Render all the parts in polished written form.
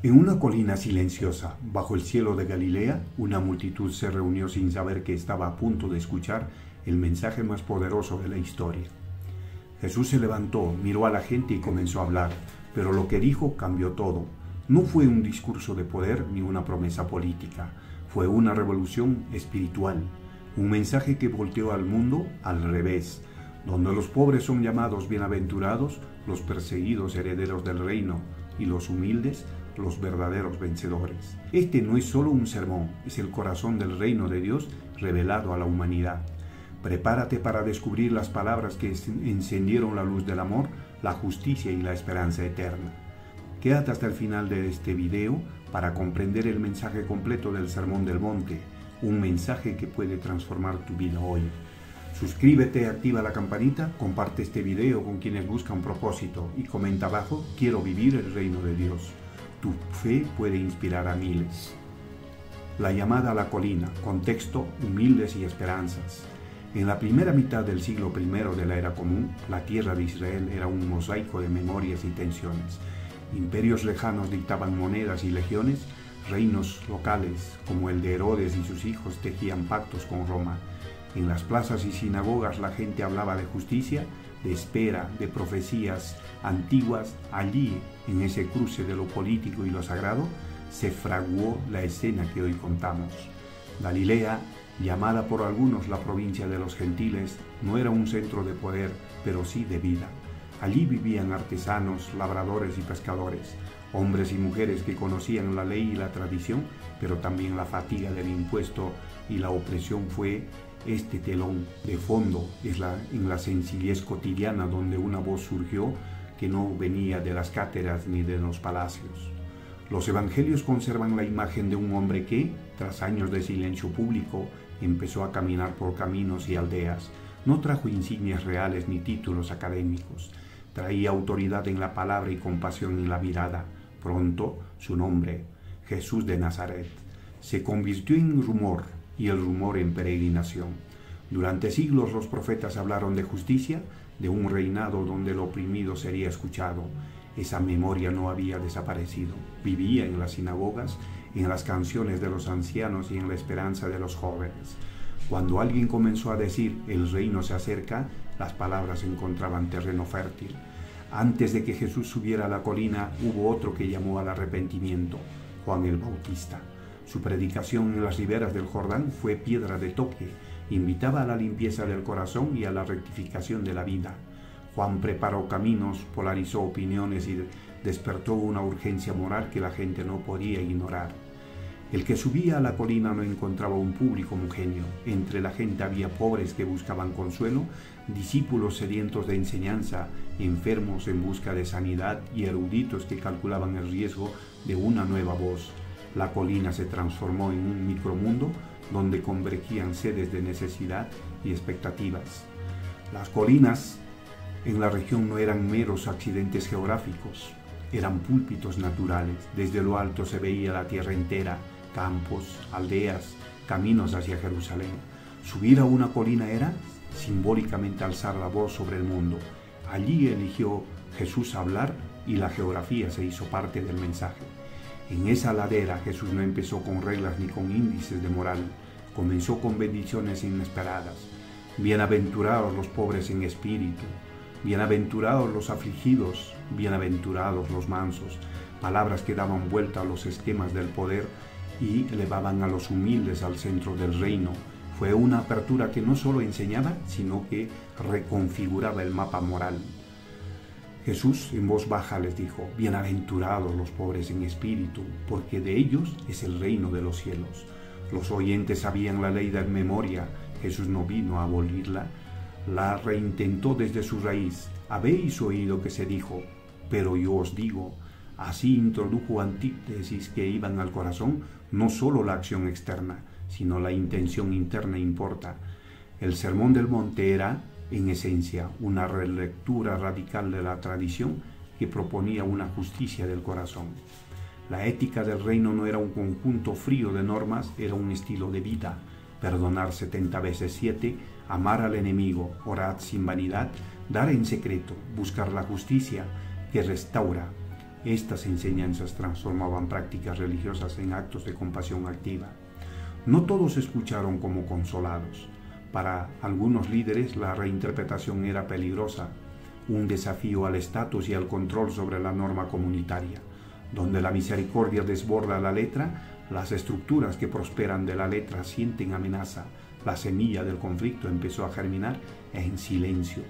En una colina silenciosa, bajo el cielo de Galilea, una multitud se reunió sin saber que estaba a punto de escuchar el mensaje más poderoso de la historia. Jesús se levantó, miró a la gente y comenzó a hablar, pero lo que dijo cambió todo. No fue un discurso de poder ni una promesa política, fue una revolución espiritual, un mensaje que volteó al mundo al revés, donde los pobres son llamados bienaventurados, los perseguidos herederos del reino y los humildes los verdaderos vencedores. Este no es solo un sermón, es el corazón del reino de Dios revelado a la humanidad. Prepárate para descubrir las palabras que encendieron la luz del amor, la justicia y la esperanza eterna. Quédate hasta el final de este video para comprender el mensaje completo del Sermón del Monte, un mensaje que puede transformar tu vida hoy. Suscríbete, activa la campanita, comparte este video con quienes buscan propósito y comenta abajo: quiero vivir el reino de Dios. Tu fe puede inspirar a miles. La llamada a la colina, contexto: humildes y esperanzas. En la primera mitad del siglo I de la era común, la tierra de Israel era un mosaico de memorias y tensiones. Imperios lejanos dictaban monedas y legiones, reinos locales como el de Herodes y sus hijos tejían pactos con Roma. En las plazas y sinagogas la gente hablaba de justicia, de espera, de profecías antiguas. Allí, en ese cruce de lo político y lo sagrado, se fraguó la escena que hoy contamos. Galilea, llamada por algunos la provincia de los gentiles, no era un centro de poder, pero sí de vida. Allí vivían artesanos, labradores y pescadores, hombres y mujeres que conocían la ley y la tradición, pero también la fatiga del impuesto y la opresión. Fue este telón de fondo, en la sencillez cotidiana donde una voz surgió que no venía de las cátedras ni de los palacios. Los evangelios conservan la imagen de un hombre que, tras años de silencio público, empezó a caminar por caminos y aldeas. No trajo insignias reales ni títulos académicos. Traía autoridad en la palabra y compasión en la mirada. Pronto, su nombre, Jesús de Nazaret, se convirtió en rumor, y el rumor en peregrinación. Durante siglos los profetas hablaron de justicia, de un reinado donde el oprimido sería escuchado. Esa memoria no había desaparecido. Vivía en las sinagogas, en las canciones de los ancianos y en la esperanza de los jóvenes. Cuando alguien comenzó a decir el reino se acerca, las palabras encontraban terreno fértil. Antes de que Jesús subiera a la colina, hubo otro que llamó al arrepentimiento: Juan el Bautista. Su predicación en las riberas del Jordán fue piedra de toque, invitaba a la limpieza del corazón y a la rectificación de la vida. Juan preparó caminos, polarizó opiniones y despertó una urgencia moral que la gente no podía ignorar. El que subía a la colina no encontraba un público homogéneo. Entre la gente había pobres que buscaban consuelo, discípulos sedientos de enseñanza, enfermos en busca de sanidad y eruditos que calculaban el riesgo de una nueva voz. La colina se transformó en un micromundo donde convergían sedes de necesidad y expectativas. Las colinas en la región no eran meros accidentes geográficos, eran púlpitos naturales. Desde lo alto se veía la tierra entera, campos, aldeas, caminos hacia Jerusalén. Subir a una colina era simbólicamente alzar la voz sobre el mundo. Allí eligió Jesús hablar y la geografía se hizo parte del mensaje. En esa ladera Jesús no empezó con reglas ni con índices de moral, comenzó con bendiciones inesperadas. Bienaventurados los pobres en espíritu, bienaventurados los afligidos, bienaventurados los mansos. Palabras que daban vuelta a los esquemas del poder y elevaban a los humildes al centro del reino. Fue una apertura que no solo enseñaba, sino que reconfiguraba el mapa moral. Jesús en voz baja les dijo: bienaventurados los pobres en espíritu, porque de ellos es el reino de los cielos. Los oyentes sabían la ley de memoria. Jesús no vino a abolirla, la reintentó desde su raíz. Habéis oído que se dijo, pero yo os digo. Así introdujo antítesis que iban al corazón. No solo la acción externa, sino la intención interna importa. El Sermón del Monte era, en esencia, una relectura radical de la tradición que proponía una justicia del corazón. La ética del reino no era un conjunto frío de normas, era un estilo de vida. Perdonar 70 veces 7, amar al enemigo, orar sin vanidad, dar en secreto, buscar la justicia que restaura, Estas enseñanzas transformaban prácticas religiosas en actos de compasión activa. No todos escucharon como consolados. Para algunos líderes la reinterpretación era peligrosa, un desafío al estatus y al control sobre la norma comunitaria. Donde la misericordia desborda la letra, las estructuras que prosperan de la letra sienten amenaza. La semilla del conflicto empezó a germinar en silencio.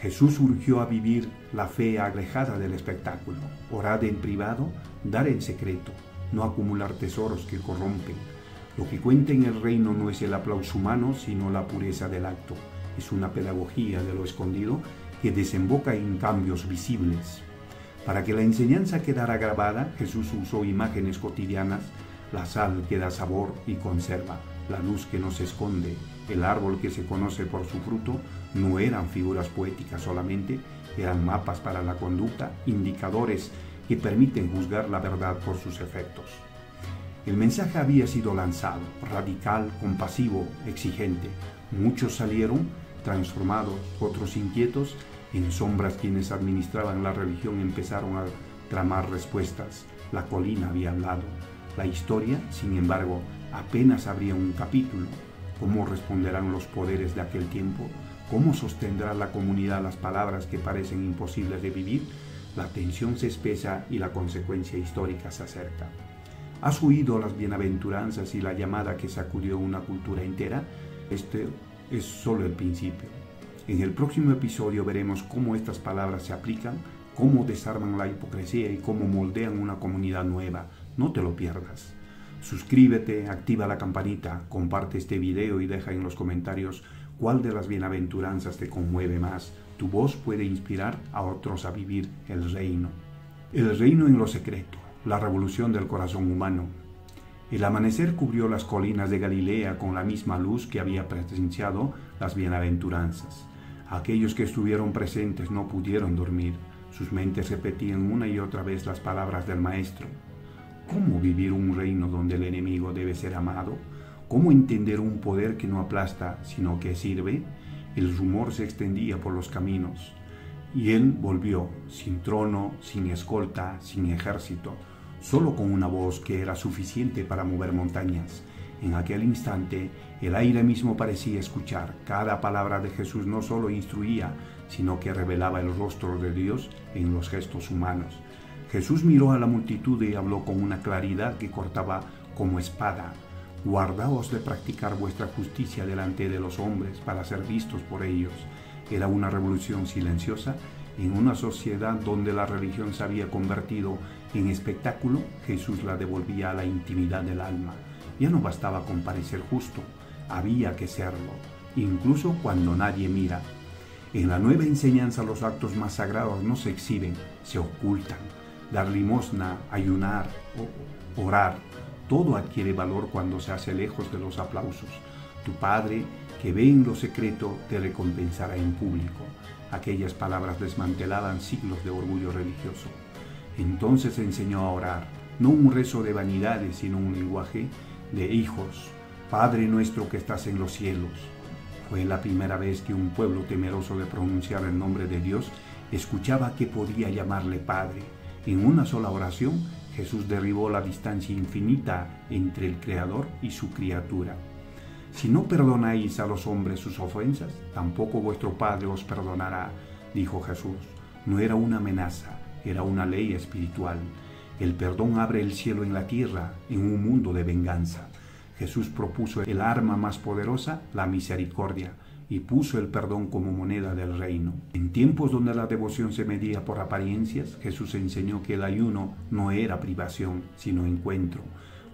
Jesús urgió a vivir la fe alejada del espectáculo, orar en privado, dar en secreto, no acumular tesoros que corrompen. Lo que cuenta en el reino no es el aplauso humano, sino la pureza del acto. Es una pedagogía de lo escondido que desemboca en cambios visibles. Para que la enseñanza quedara grabada, Jesús usó imágenes cotidianas, la sal que da sabor y conserva, la luz que no se esconde, el árbol que se conoce por su fruto. No eran figuras poéticas solamente, eran mapas para la conducta, indicadores que permiten juzgar la verdad por sus efectos. El mensaje había sido lanzado, radical, compasivo, exigente. Muchos salieron transformados, otros inquietos. En sombras quienes administraban la religión empezaron a tramar respuestas. La colina había hablado. La historia, sin embargo, apenas abría un capítulo. ¿Cómo responderán los poderes de aquel tiempo? ¿Cómo sostendrá la comunidad las palabras que parecen imposibles de vivir? La tensión se espesa y la consecuencia histórica se acerca. ¿Has oído las bienaventuranzas y la llamada que sacudió una cultura entera? Este es solo el principio. En el próximo episodio veremos cómo estas palabras se aplican, cómo desarman la hipocresía y cómo moldean una comunidad nueva. No te lo pierdas. Suscríbete, activa la campanita, comparte este video y deja en los comentarios cuál de las bienaventuranzas te conmueve más. Tu voz puede inspirar a otros a vivir el reino. El reino en lo secreto, la revolución del corazón humano. El amanecer cubrió las colinas de Galilea con la misma luz que había presenciado las bienaventuranzas. Aquellos que estuvieron presentes no pudieron dormir. Sus mentes repetían una y otra vez las palabras del Maestro. ¿Cómo vivir un reino donde el enemigo debe ser amado? ¿Cómo entender un poder que no aplasta, sino que sirve? El rumor se extendía por los caminos. Y él volvió, sin trono, sin escolta, sin ejército, solo con una voz que era suficiente para mover montañas. En aquel instante, el aire mismo parecía escuchar. Cada palabra de Jesús no solo instruía, sino que revelaba el rostro de Dios en los gestos humanos. Jesús miró a la multitud y habló con una claridad que cortaba como espada. Guardaos de practicar vuestra justicia delante de los hombres para ser vistos por ellos. Era una revolución silenciosa. En una sociedad donde la religión se había convertido en espectáculo, Jesús la devolvía a la intimidad del alma. Ya no bastaba con parecer justo, había que serlo, incluso cuando nadie mira. En la nueva enseñanza los actos más sagrados no se exhiben, se ocultan. Dar limosna, ayunar, orar, todo adquiere valor cuando se hace lejos de los aplausos. Tu Padre, que ve en lo secreto, te recompensará en público. Aquellas palabras desmantelaban siglos de orgullo religioso. Entonces enseñó a orar, no un rezo de vanidades, sino un lenguaje de hijos. Padre nuestro que estás en los cielos. Fue la primera vez que un pueblo temeroso de pronunciar el nombre de Dios escuchaba que podía llamarle Padre. En una sola oración, Jesús derribó la distancia infinita entre el Creador y su criatura. Si no perdonáis a los hombres sus ofensas, tampoco vuestro Padre os perdonará, dijo Jesús. No era una amenaza, era una ley espiritual. El perdón abre el cielo en la tierra, en un mundo de venganza. Jesús propuso el arma más poderosa, la misericordia, y puso el perdón como moneda del reino. En tiempos donde la devoción se medía por apariencias, Jesús enseñó que el ayuno no era privación, sino encuentro.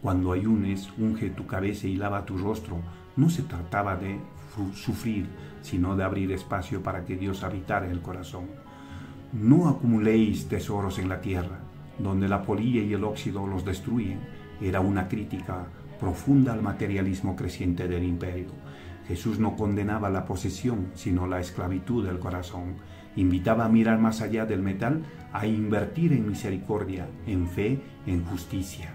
Cuando ayunes, unge tu cabeza y lava tu rostro. No se trataba de sufrir, sino de abrir espacio para que Dios habitara el corazón. No acumuléis tesoros en la tierra, donde la polilla y el óxido los destruyen. Era una crítica profunda al materialismo creciente del imperio. Jesús no condenaba la posesión, sino la esclavitud del corazón. Invitaba a mirar más allá del metal, a invertir en misericordia, en fe, en justicia.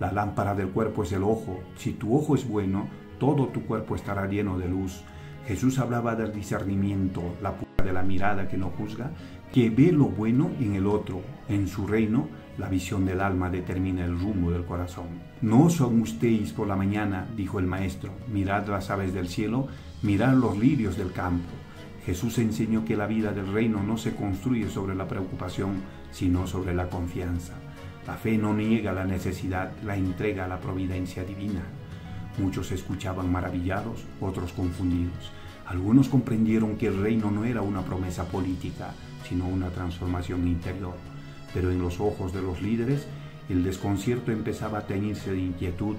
La lámpara del cuerpo es el ojo. Si tu ojo es bueno, todo tu cuerpo estará lleno de luz. Jesús hablaba del discernimiento, la pureza de la mirada que no juzga, que ve lo bueno en el otro, en su reino. La visión del alma determina el rumbo del corazón. No os angustéis por la mañana, dijo el Maestro, mirad las aves del cielo, mirad los lirios del campo. Jesús enseñó que la vida del reino no se construye sobre la preocupación, sino sobre la confianza. La fe no niega la necesidad, la entrega a la providencia divina. Muchos escuchaban maravillados, otros confundidos. Algunos comprendieron que el reino no era una promesa política, sino una transformación interior. Pero en los ojos de los líderes, el desconcierto empezaba a teñirse de inquietud.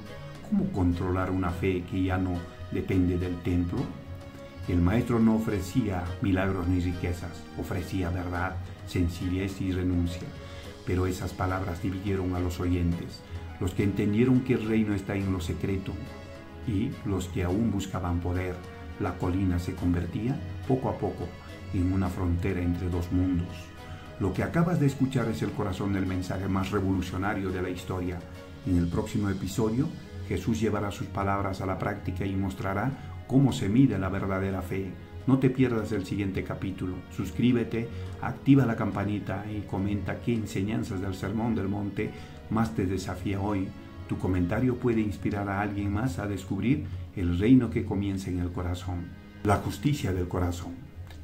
¿Cómo controlar una fe que ya no depende del templo? El Maestro no ofrecía milagros ni riquezas, ofrecía verdad, sencillez y renuncia. Pero esas palabras dividieron a los oyentes, los que entendieron que el reino está en lo secreto y los que aún buscaban poder. La colina se convertía, poco a poco, en una frontera entre dos mundos. Lo que acabas de escuchar es el corazón del mensaje más revolucionario de la historia. En el próximo episodio, Jesús llevará sus palabras a la práctica y mostrará cómo se mide la verdadera fe. No te pierdas el siguiente capítulo. Suscríbete, activa la campanita y comenta qué enseñanzas del Sermón del Monte más te desafía hoy. Tu comentario puede inspirar a alguien más a descubrir el reino que comienza en el corazón. La justicia del corazón.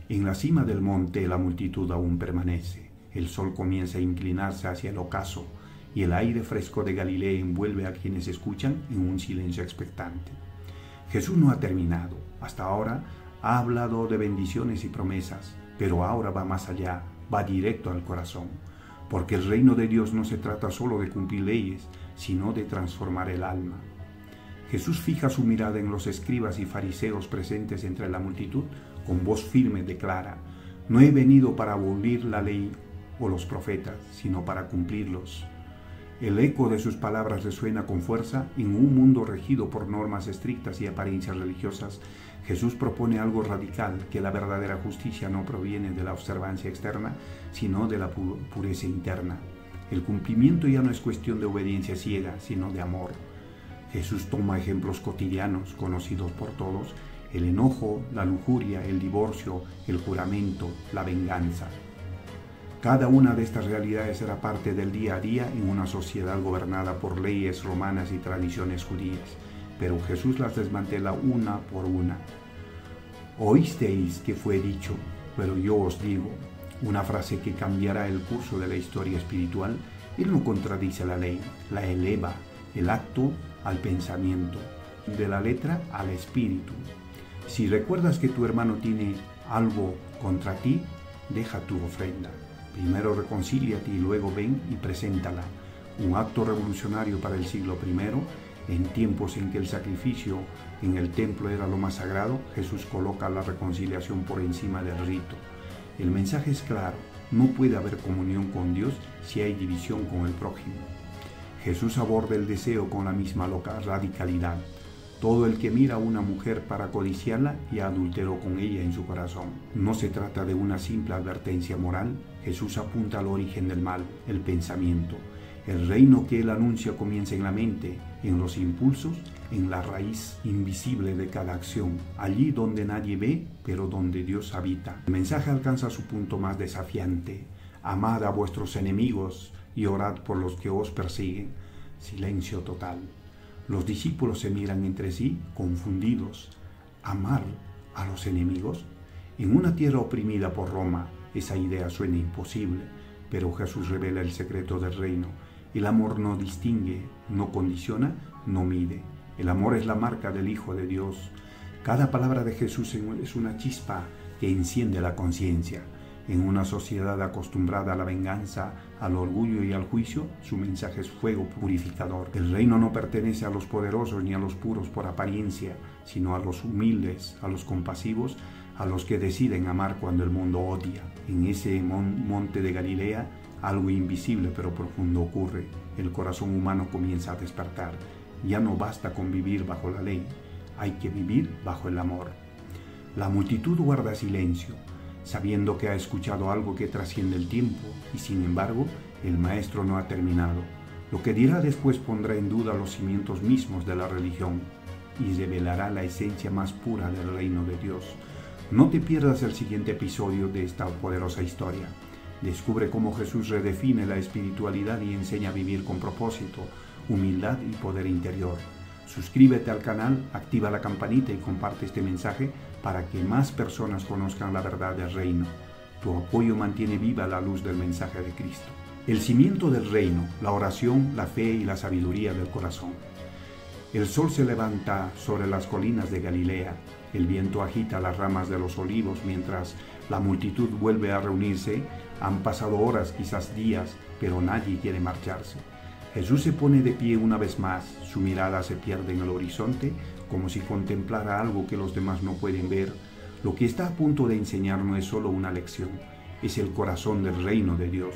En la cima del monte la multitud aún permanece. El sol comienza a inclinarse hacia el ocaso y el aire fresco de Galilea envuelve a quienes escuchan en un silencio expectante. Jesús no ha terminado. Hasta ahora ha hablado de bendiciones y promesas, pero ahora va más allá, va directo al corazón. Porque el reino de Dios no se trata solo de cumplir leyes, sino de transformar el alma. Jesús fija su mirada en los escribas y fariseos presentes entre la multitud. Con voz firme declara: no he venido para abolir la ley o los profetas, sino para cumplirlos. El eco de sus palabras resuena con fuerza. En un mundo regido por normas estrictas y apariencias religiosas, Jesús propone algo radical, que la verdadera justicia no proviene de la observancia externa, sino de la pureza interna. El cumplimiento ya no es cuestión de obediencia ciega, sino de amor. Jesús toma ejemplos cotidianos, conocidos por todos: el enojo, la lujuria, el divorcio, el juramento, la venganza. Cada una de estas realidades era parte del día a día en una sociedad gobernada por leyes romanas y tradiciones judías, pero Jesús las desmantela una por una. Oísteis que fue dicho, pero yo os digo, una frase que cambiará el curso de la historia espiritual. Él no contradice la ley, la eleva, el acto al pensamiento, de la letra al espíritu. Si recuerdas que tu hermano tiene algo contra ti, deja tu ofrenda. Primero reconcíliate y luego ven y preséntala. Un acto revolucionario para el siglo I. En tiempos en que el sacrificio en el templo era lo más sagrado, Jesús coloca la reconciliación por encima del rito. El mensaje es claro: no puede haber comunión con Dios si hay división con el prójimo. Jesús aborda el deseo con la misma radicalidad. Todo el que mira a una mujer para codiciarla ya adulteró con ella en su corazón. No se trata de una simple advertencia moral. Jesús apunta al origen del mal, el pensamiento. El reino que él anuncia comienza en la mente, en los impulsos, en la raíz invisible de cada acción, allí donde nadie ve, pero donde Dios habita. El mensaje alcanza su punto más desafiante: amad a vuestros enemigos y orad por los que os persiguen. Silencio total. Los discípulos se miran entre sí, confundidos. ¿Amar a los enemigos? En una tierra oprimida por Roma, esa idea suena imposible, pero Jesús revela el secreto del reino. El amor no distingue, no condiciona, no mide. El amor es la marca del Hijo de Dios. Cada palabra de Jesús es una chispa que enciende la conciencia. En una sociedad acostumbrada a la venganza, al orgullo y al juicio, su mensaje es fuego purificador. El reino no pertenece a los poderosos ni a los puros por apariencia, sino a los humildes, a los compasivos, a los que deciden amar cuando el mundo odia. En ese monte de Galilea, algo invisible pero profundo ocurre. El corazón humano comienza a despertar. Ya no basta con vivir bajo la ley, hay que vivir bajo el amor. La multitud guarda silencio, sabiendo que ha escuchado algo que trasciende el tiempo, y sin embargo, el Maestro no ha terminado. Lo que dirá después pondrá en duda los cimientos mismos de la religión y revelará la esencia más pura del reino de Dios. No te pierdas el siguiente episodio de esta poderosa historia. Descubre cómo Jesús redefine la espiritualidad y enseña a vivir con propósito, humildad y poder interior. Suscríbete al canal, activa la campanita y comparte este mensaje para que más personas conozcan la verdad del reino. Tu apoyo mantiene viva la luz del mensaje de Cristo. El cimiento del reino, la oración, la fe y la sabiduría del corazón. El sol se levanta sobre las colinas de Galilea. El viento agita las ramas de los olivos mientras la multitud vuelve a reunirse. Han pasado horas, quizás días, pero nadie quiere marcharse. Jesús se pone de pie una vez más, su mirada se pierde en el horizonte, como si contemplara algo que los demás no pueden ver. Lo que está a punto de enseñar no es solo una lección, es el corazón del reino de Dios.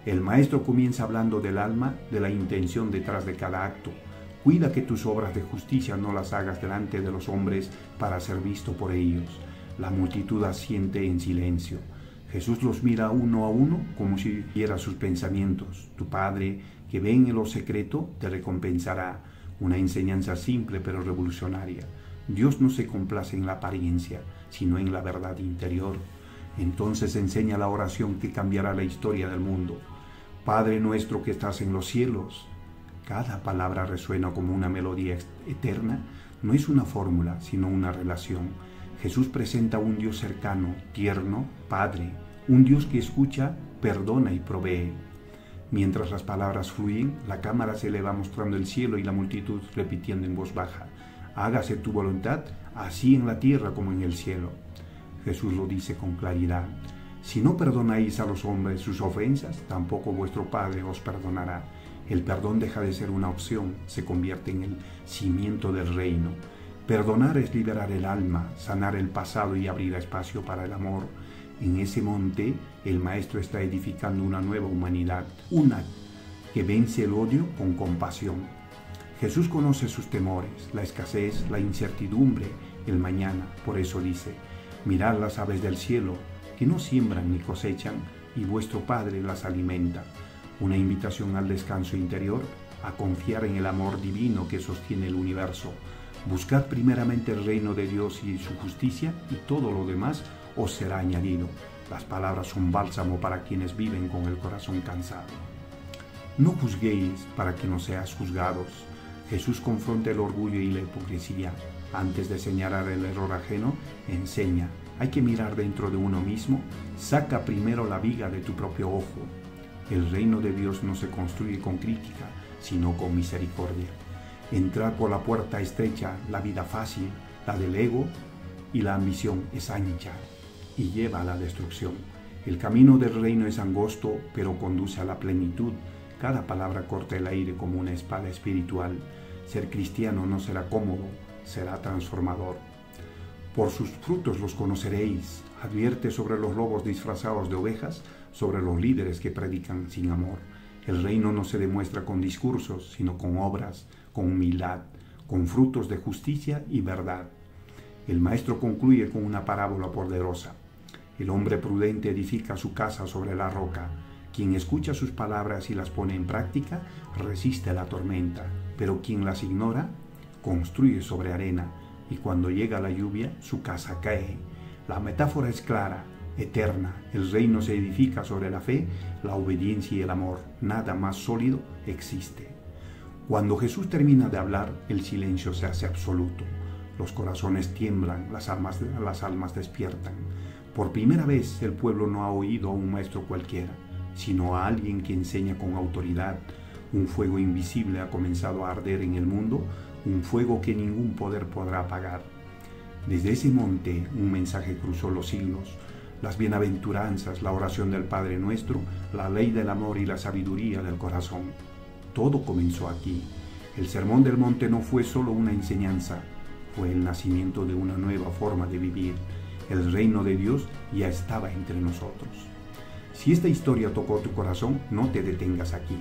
El maestro comienza hablando del alma, de la intención detrás de cada acto. Cuida que tus obras de justicia no las hagas delante de los hombres para ser visto por ellos. La multitud asiente en silencio. Jesús los mira uno a uno como si viera sus pensamientos. Tu Padre, que ve en lo secreto, te recompensará. Una enseñanza simple pero revolucionaria. Dios no se complace en la apariencia, sino en la verdad interior. Entonces enseña la oración que cambiará la historia del mundo. Padre nuestro que estás en los cielos. Cada palabra resuena como una melodía eterna. No es una fórmula, sino una relación. Jesús presenta a un Dios cercano, tierno, Padre, un Dios que escucha, perdona y provee. Mientras las palabras fluyen, la cámara se eleva mostrando el cielo y la multitud repitiendo en voz baja: hágase tu voluntad, así en la tierra como en el cielo. Jesús lo dice con claridad: si no perdonáis a los hombres sus ofensas, tampoco vuestro Padre os perdonará. El perdón deja de ser una opción, se convierte en el cimiento del reino. Perdonar es liberar el alma, sanar el pasado y abrir espacio para el amor. En ese monte, el Maestro está edificando una nueva humanidad, una que vence el odio con compasión. Jesús conoce sus temores, la escasez, la incertidumbre, el mañana. Por eso dice: mirad las aves del cielo, que no siembran ni cosechan, y vuestro Padre las alimenta. Una invitación al descanso interior, a confiar en el amor divino que sostiene el universo. Buscad primeramente el reino de Dios y su justicia, y todo lo demás os será añadido. Las palabras son bálsamo para quienes viven con el corazón cansado. No juzguéis para que no seáis juzgados. Jesús confronta el orgullo y la hipocresía. Antes de señalar el error ajeno, enseña. Hay que mirar dentro de uno mismo. Saca primero la viga de tu propio ojo. El reino de Dios no se construye con crítica, sino con misericordia. Entrar por la puerta estrecha, la vida fácil, la del ego y la ambición es ancha y lleva a la destrucción. El camino del reino es angosto, pero conduce a la plenitud. Cada palabra corta el aire como una espada espiritual. Ser cristiano no será cómodo, será transformador. Por sus frutos los conoceréis. Advierte sobre los lobos disfrazados de ovejas, sobre los líderes que predican sin amor. El reino no se demuestra con discursos, sino con obras, con humildad, con frutos de justicia y verdad. El Maestro concluye con una parábola poderosa. El hombre prudente edifica su casa sobre la roca. Quien escucha sus palabras y las pone en práctica, resiste la tormenta, pero quien las ignora, construye sobre arena, y cuando llega la lluvia, su casa cae. La metáfora es clara, eterna. El reino se edifica sobre la fe, la obediencia y el amor. Nada más sólido existe. Cuando Jesús termina de hablar, el silencio se hace absoluto. Los corazones tiemblan, las almas despiertan. Por primera vez el pueblo no ha oído a un maestro cualquiera, sino a alguien que enseña con autoridad. Un fuego invisible ha comenzado a arder en el mundo, un fuego que ningún poder podrá apagar. Desde ese monte un mensaje cruzó los siglos. Las bienaventuranzas, la oración del Padre Nuestro, la ley del amor y la sabiduría del corazón. Todo comenzó aquí. El Sermón del Monte no fue solo una enseñanza, fue el nacimiento de una nueva forma de vivir. El reino de Dios ya estaba entre nosotros. Si esta historia tocó tu corazón, no te detengas aquí.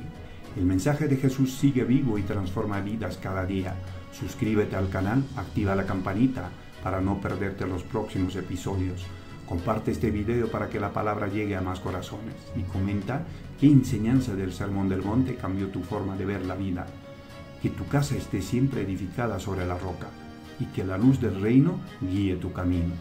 El mensaje de Jesús sigue vivo y transforma vidas cada día. Suscríbete al canal, activa la campanita para no perderte los próximos episodios. Comparte este video para que la palabra llegue a más corazones y comenta qué enseñanza del Sermón del Monte cambió tu forma de ver la vida. Que tu casa esté siempre edificada sobre la roca y que la luz del reino guíe tu camino.